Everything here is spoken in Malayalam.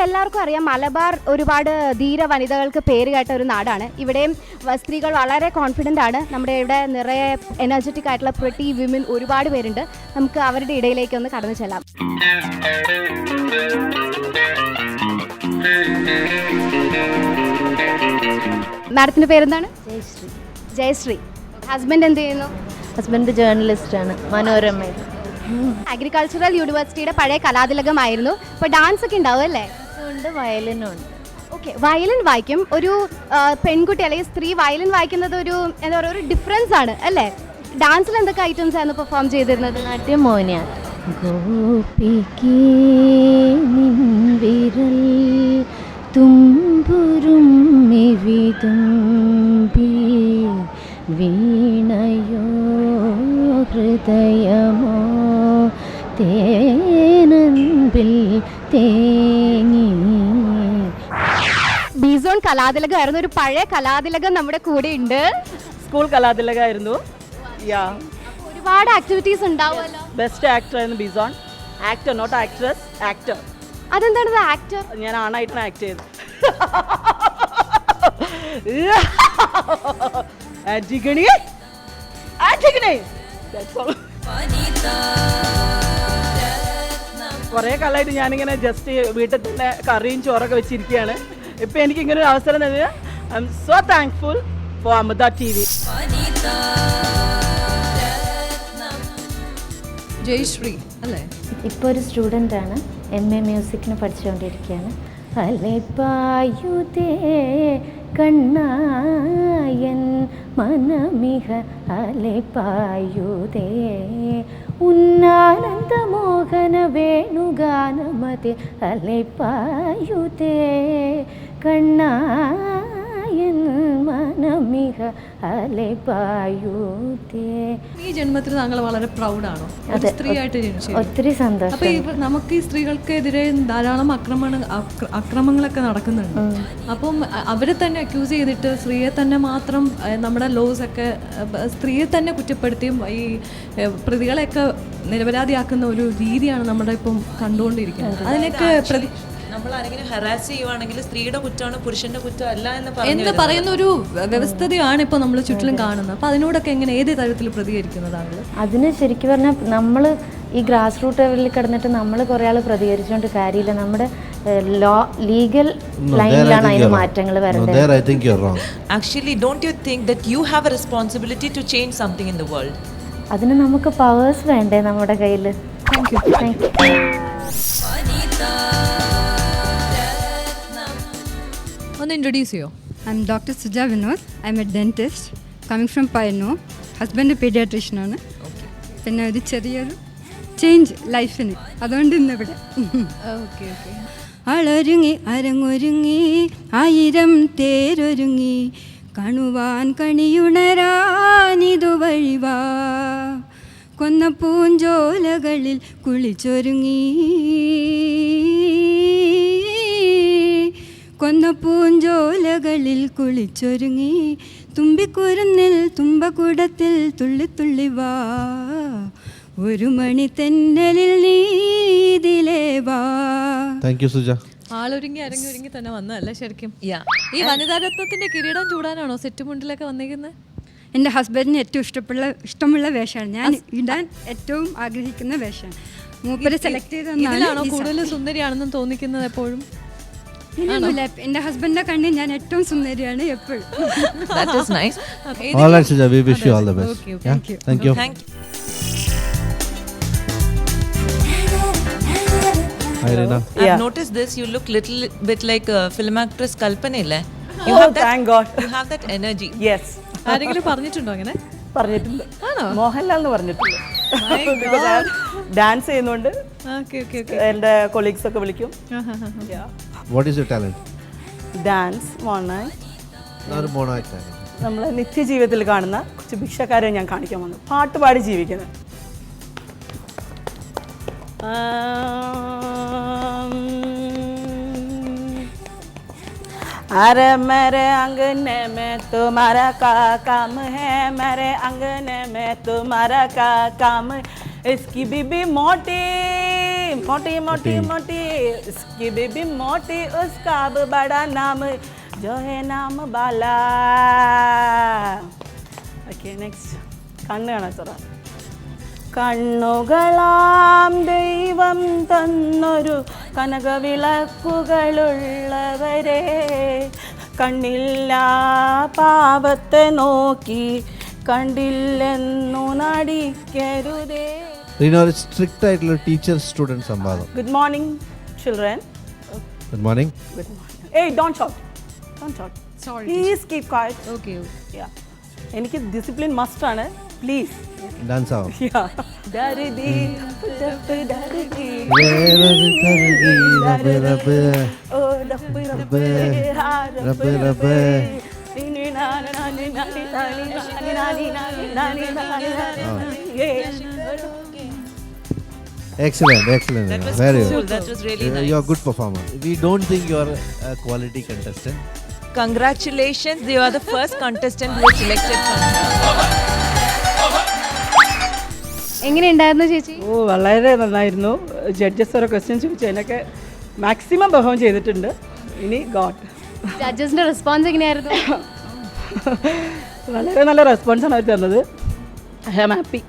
എല്ലാവർക്കും അറിയാം, മലബാർ ഒരുപാട് ധീര വനിതകൾക്ക് പേര് കേട്ട ഒരു നാടാണ്. ഇവിടെയും സ്ത്രീകൾ വളരെ കോൺഫിഡൻ്റ് ആണ്. നമ്മുടെ ഇവിടെ നിറയെ എനർജറ്റിക് ആയിട്ടുള്ള പ്രിട്ടി വിമൻ ഒരുപാട് പേരുണ്ട്. നമുക്ക് അവരുടെ ഇടയിലേക്ക് ഒന്ന് കടന്നു ചെല്ലാം. മാഡത്തിൻ്റെ പേരെന്താണ്? ജയശ്രീ. ജയശ്രീ. ഹസ്ബൻഡ് എന്ത് ചെയ്യുന്നു? ഹസ്ബൻഡ് ജേർണലിസ്റ്റാണ്, മനോരമയിൽ. അഗ്രികൾച്ചറൽ യൂണിവേഴ്സിറ്റിയുടെ പഴയ കലാതിലകമായിരുന്നു. ഇപ്പോൾ ഡാൻസ് ഒക്കെ ഉണ്ടാവും അല്ലേ? ഉണ്ട്, വയലിനും ഉണ്ട്. ഓക്കെ, വയലിൻ വായിക്കും. ഒരു പെൺകുട്ടി അല്ലെങ്കിൽ സ്ത്രീ വയലിൻ വായിക്കുന്നത് ഒരു എന്താ പറയുക, ഒരു ഡിഫറൻസ് ആണ് അല്ലേ? ഡാൻസിൽ എന്തൊക്കെ ഐറ്റംസ് ആയിരുന്നു പെർഫോം ചെയ്തിരുന്നത്? നാട്യം, മോഹിനിയാട്ടം. ഗോപിക്കേ വിരൽ തുമ്പുരും വിതുമ്പി വീണയോ ഹൃദയമോ തേനൻപിൽ തേങ്ങി. ബിസോൺ കലാതിലകമായിരുന്നു. ഒരു പഴയ കലാതിലകം നമ്മുടെ കൂടെ ഉണ്ട്. സ്കൂൾ കലാതിലകമായിരുന്നു. ഒരുപാട് ആക്ടിവിറ്റീസ് ഉണ്ടാവുമല്ലോ. ബെസ്റ്റ് ആക്ടർ ആയിരുന്നു B zone. Actor, not actress, actor. അതെന്താണത് ആക്ടർ? ഞാൻ ആണായിട്ടാണ് ആക്ട് ചെയ്തത്. Antigone, Antigone. കുറേ കാലമായിട്ട് ഞാനിങ്ങനെ ജസ്റ്റ് വീട്ടിൽ തന്നെ കറിയും ചോറൊക്കെ വെച്ചിരിക്കുകയാണ്. ഇപ്പം എനിക്ക് ഇങ്ങനെ ഒരു അവസരം തന്നെ. I am so thankful for Amrita TV. Jayashree അല്ലേ? ഇപ്പോൾ ഒരു സ്റ്റുഡൻ്റാണ്, MA മ്യൂസിക്കിന് പഠിച്ചുകൊണ്ടിരിക്കുകയാണ്. അലപ്പായുതേ കണ്ണായൻ മനമിഹ അലപ്പായുതേ ഉന്നാനന്ദ മോഹന വേണുഗാനമതി അലപ്പായുതേ കണ്ണായൻ മനമിഹ അലപ്പായുതേ. ഈ ജന്മത്തിൽ താങ്കൾ വളരെ പ്രൗഡാണോ? സ്ത്രീയായിട്ട് ജനിച്ചു. ഒത്തിരി സന്തോഷം. അപ്പൊ നമുക്ക് ഈ സ്ത്രീകൾക്കെതിരെ ധാരാളം അക്രമങ്ങളൊക്കെ നടക്കുന്നുണ്ട്. അപ്പം അവരെ തന്നെ അക്യൂസ് ചെയ്തിട്ട് സ്ത്രീയെ തന്നെ മാത്രം നമ്മുടെ ലോസ് ഒക്കെ സ്ത്രീയെ തന്നെ കുറ്റപ്പെടുത്തിയും ഈ പ്രതികളെയൊക്കെ നിരപരാധിയാക്കുന്ന ഒരു രീതിയാണ് നമ്മുടെ ഇപ്പം കണ്ടുകൊണ്ടിരിക്കുന്നത്. അതിനൊക്കെ നമ്മൾ ആരെങ്കിലും ഹറാസ് ചെയ്യുവാണെങ്കിൽ സ്ത്രീയുടെ കുറ്റമാണ്, പുരുഷന്റെ കുറ്റം അല്ല എന്ന് പറയുന്ന ഒരു വ്യവസ്ഥതയാണ് ഇപ്പോൾ നമ്മൾ ചുറ്റിലും കാണുന്നത്. അപ്പോൾ അതിനോടൊക്കെ എങ്ങനെ, ഏത് തരത്തിൽ പ്രതികരിക്കുന്നതാണ്? അതിന് ശരിക്കും പറഞ്ഞാൽ നമ്മൾ ഈ ഗ്രാസ് റൂട്ട് ലെവലിൽ കിടന്നിട്ട് നമ്മൾ കുറേ ആൾ പ്രതികരിച്ചുകൊണ്ട് കാര്യമില്ല. നമ്മുടെ ലീഗൽ ലൈനിലാണ് അതിന് മാറ്റങ്ങൾ വരുന്നത്. Actually don't you think that you have a responsibility to change something in the world? അതിന് നമുക്ക് പവേഴ്സ് വേണ്ടേ നമ്മുടെ കയ്യിൽ? Thank you. ഒന്ന് ഇൻട്രൊഡ്യൂസ് ചെയ്യോ? I'm Dr. Suja Vinod. I'm a dentist coming from Payyanur. Husband പീഡിയാട്രീഷ്യനാണ്. പിന്നെ ഒരു ചെറിയൊരു ചേഞ്ച് ലൈഫിന്, അതുകൊണ്ട് ഇന്നിവിടെ. Okay okay. ആളൊരുങ്ങി അരങ്ങൊരുങ്ങി ആയിരം തേരൊരുങ്ങി കാണുവാൻ കണിയുണരാനിതുവഴിവാ കൊന്ന പൂഞ്ചോലകളിൽ കുളിച്ചൊരുങ്ങി കൊന്ന പൂഞ്ചോലകളിൽ കുളിച്ചൊരുങ്ങി തുമ്പിക്കുരുന്നിൽ തുമ്പകൂടത്തിൽ തുള്ളിത്തുള്ളി വാ ഒരു മണി തെന്നലിൽ നീതിലേ വാ. Thank you Suja. ആളൊരുങ്ങി അരങ്ങൊരുങ്ങി തന്നെ വന്നതല്ലേ ശരിക്കും? ഈ വനിതാരത്നത്തിന്റെ കിരീടം ചൂടാനാണോ സെറ്റ് മുണ്ടിലൊക്കെ വന്നിരിക്കുന്നത്? എൻ്റെ ഹസ്ബൻഡിന് ഏറ്റവും ഇഷ്ടമുള്ള വേഷമാണ്, ഞാൻ ഇടാൻ ഏറ്റവും ആഗ്രഹിക്കുന്ന വേഷമാണ്. മൂപ്പര് സെലക്ട് ചെയ്തതാണോ? കൂടുതൽ സുന്ദരിയാണെന്ന് തോന്നിക്കുന്നത് എപ്പോഴും? എൻ്റെ ഹസ്ബൻഡിന്റെ കണ്ണിൽ ഞാൻ ഏറ്റവും സുന്ദരിയാണ് എപ്പോഴും. All right, Suja, we wish you all the best. Okay, yeah? Thank you. Hi, Reena. I've noticed this. You look little bit like film actress Kalpana ille? You Thank God. You have that energy. Yes. ആരെങ്കിലും പറഞ്ഞിട്ടുണ്ടോ അങ്ങനെ? പറഞ്ഞിട്ടുണ്ട്. മോഹൻലാൽ എന്ന് പറഞ്ഞിട്ടുണ്ട്. ഡാൻസ് ചെയ്യുന്നുണ്ട്. എൻ്റെ കൊളീഗ്സ് ഒക്കെ വിളിക്കും. What is your talent? Dance, മോണായി. talent. നമ്മൾ നിത്യജീവിതത്തിൽ കാണുന്ന കുറച്ച് ഭിക്ഷക്കാരെ ഞാൻ കാണിക്കാൻ വന്നു. പാട്ട് പാടി ജീവിക്കുന്നത്. अरे मेरे अंगने में तुम्हारा का काम है, मेरे अंगने में तुम्हारा का काम. इसकी बीबी मोटी मोटी मोटी मोटी इसकी बेबी मोटी उसका अब बड़ा नाम जो है नाम बाला. Okay, next. കണ്ണ് കാണാൻ സാറ. കണ്ണുകളാം ദൈവം തന്നൊരു കനകവിളക്കുകളുള്ളവരെ കണ്ണില്ല പാപത്തെ നോക്കി കണ്ടില്ലെന്നു നടിക്കരുതേ. Rina, ഒരു സ്ട്രിക്റ്റ് ആയിട്ടുള്ള ടീച്ചർ സ്റ്റുഡൻറ് സംവാദം. Good morning, children. Good morning. Good morning. Hey, don't shout. Don't shout. Sorry. Please keep quiet. Okay Yeah. എനിക്ക് ഡിസിപ്ലിൻ മസ്റ്റ് ആണ്. പ്ലീസ്. ഡാൻസ് ആവാം. Yeah. ദർദി ദഫ് ദർദി റബ്ബ് ഓ ദഫ് റബ്ബ് ഹാ റബ്ബ് റബ്ബ് നിനി Nani Nani Nani Nani Nani Nani Nani Nani Excellent, excellent. That was Very cool. good. That was really nice. You're a good performer. We don't think you're a quality contestant. Congratulations, you are the first contestant who was selected from. എങ്ങനെയുണ്ടായിരുന്നു ചേച്ചി? ഓ വളരെ നന്നായിരുന്നു. ജഡ്ജസ് ഓരോ ക്വസ്റ്റ്യൻ ചോദിച്ചു അതിനൊക്കെ മാക്സിമം പെർഫോം ചെയ്തിട്ടുണ്ട്. ഇനി ഗോഡ്. ജഡ്ജസിന്റെ റെസ്പോൺസ് എങ്ങനെയായിരുന്നു? വളരെ നല്ല റെസ്പോൺസാണ് അവർ തന്നത്. I am happy.